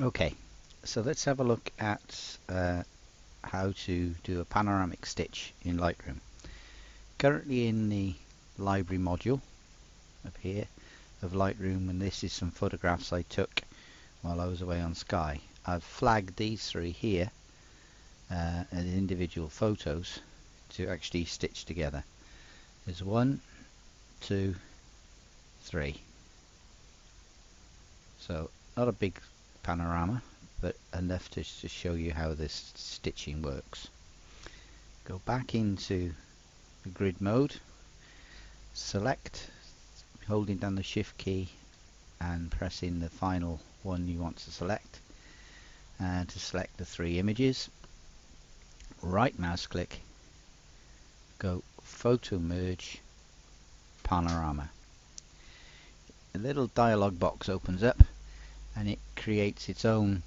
Okay, so let's have a look at how to do a panoramic stitch in Lightroom. Currently in the library module up here of Lightroom, and this is some photographs I took while I was away on Sky. I've flagged these three here as individual photos to actually stitch together. There's 1, 2, 3. So not a big panorama, but enough to show you how this stitching works. Go back into the grid mode, select, holding down the shift key and pressing the final one you want to select, and to select the three images, right mouse click, go photo merge panorama. A little dialog box opens up and it creates its own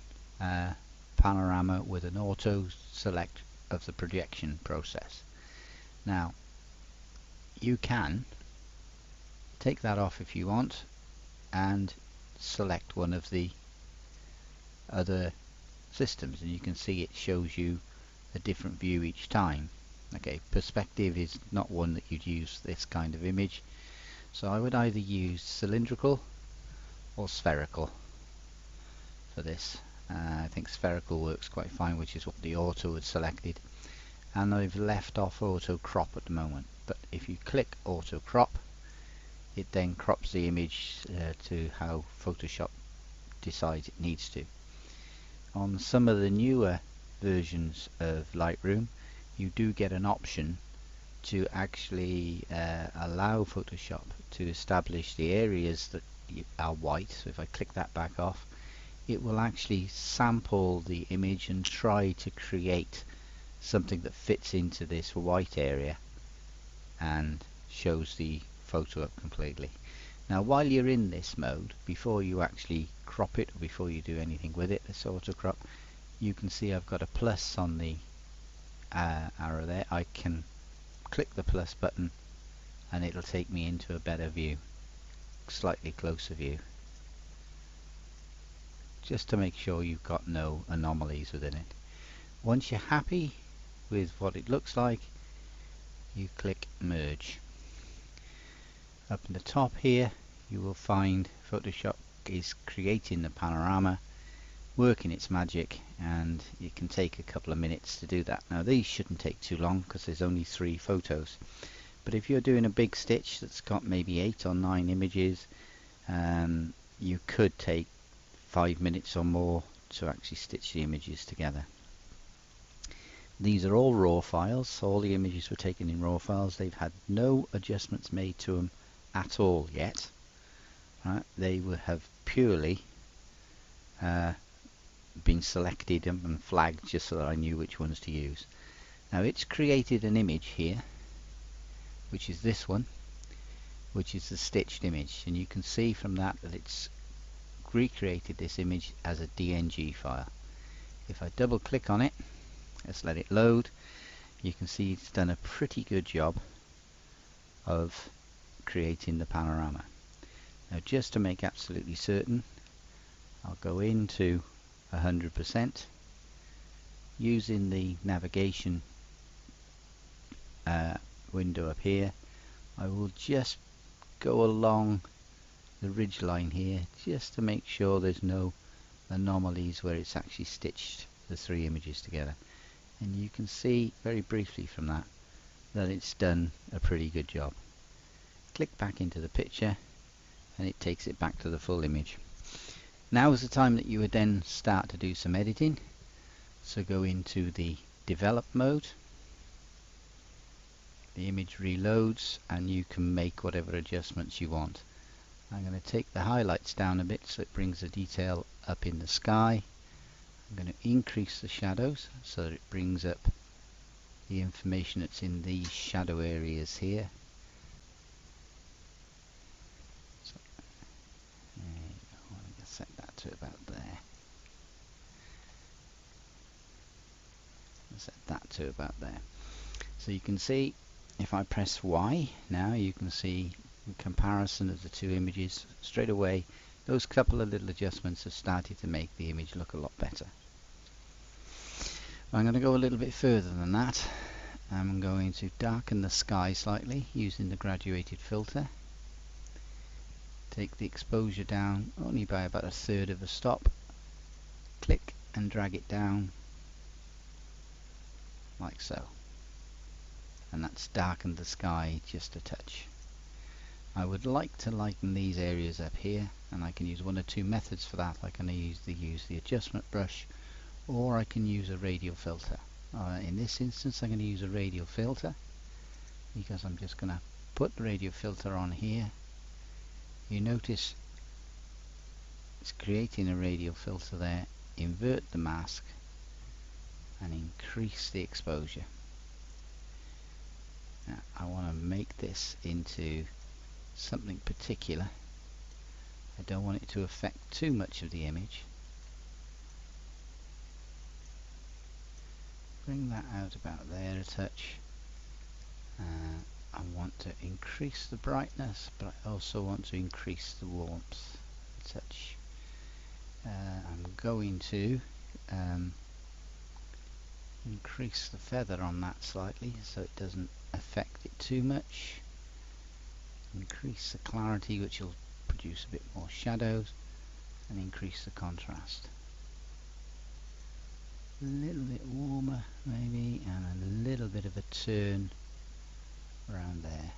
panorama with an auto select of the projection process. Now you can take that off if you want and select one of the other systems, and you can see it shows you a different view each time. Okay, perspective is not one that you'd use this kind of image, so I would either use cylindrical or spherical for this. I think spherical works quite fine, which is what the auto had selected, and I've left off auto crop at the moment, but if you click auto crop, it then crops the image to how Photoshop decides it needs to. On some of the newer versions of Lightroom, you do get an option to actually allow Photoshop to establish the areas that are white. So if I click that back off, it will actually sample the image and try to create something that fits into this white area and shows the photo up completely. Now while you're in this mode, before you actually crop it or before you do anything with it, this auto crop, you can see I've got a plus on the arrow there. I can click the plus button and it'll take me into a better view, slightly closer view, just to make sure you've got no anomalies within it. Once you're happy with what it looks like, you click merge. Up in the top here you will find Photoshop is creating the panorama, working its magic, and it can take a couple of minutes to do that. Now these shouldn't take too long because there's only 3 photos, but if you're doing a big stitch that's got maybe 8 or 9 images, you could take 5 minutes or more to actually stitch the images together. These are all raw files, so all the images were taken in raw files. They've had no adjustments made to them at all yet. Right? They would have purely been selected and flagged just so that I knew which ones to use. Now it's created an image here, which is this one, which is the stitched image, and you can see from that that it's recreated this image as a DNG file. If I double click on it, let's let it load, you can see it's done a pretty good job of creating the panorama. Now just to make absolutely certain, I'll go into 100% using the navigation window up here. I will just go along the ridge line here just to make sure there's no anomalies where it's actually stitched the 3 images together, and you can see very briefly from that that it's done a pretty good job. Click back into the picture and it takes it back to the full image. Now is the time that you would then start to do some editing, so go into the develop mode, the image reloads and you can make whatever adjustments you want. I'm going to take the highlights down a bit so it brings the detail up in the sky. I'm going to increase the shadows so that it brings up the information that's in these shadow areas here. So, there you go. I'm going to set that to about there. Set that to about there. So you can see if I press Y now, you can see the comparison of the 2 images. Straight away those couple of little adjustments have started to make the image look a lot better. I'm going to go a little bit further than that. I'm going to darken the sky slightly using the graduated filter. Take the exposure down only by about 1/3 of a stop. Click and drag it down like so. And that's darkened the sky just a touch. I would like to lighten these areas up here, and I can use one or two methods for that. I can use the adjustment brush, or I can use a radial filter. In this instance I'm going to use a radial filter, because I'm just going to put the radial filter on here. You notice it's creating a radial filter there. Invert the mask and increase the exposure. Now I want to make this into something particular. I don't want it to affect too much of the image. Bring that out about there a touch. I want to increase the brightness, but I also want to increase the warmth a touch. I'm going to increase the feather on that slightly so it doesn't affect it too much. Increase the clarity, which will produce a bit more shadows, and increase the contrast. A little bit warmer maybe, and a little bit of a turn around there.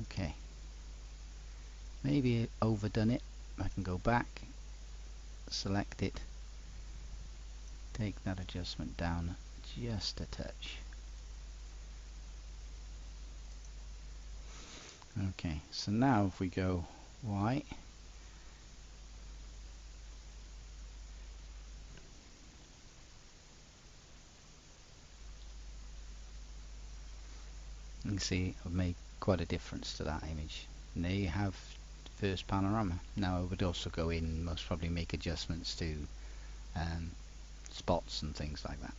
Okay, maybe overdone it. I can go back, select it, take that adjustment down just a touch. Okay, so now if we go white, you can see I've made quite a difference to that image. And there you have the first panorama. Now I would also go in, most probably make adjustments to spots and things like that.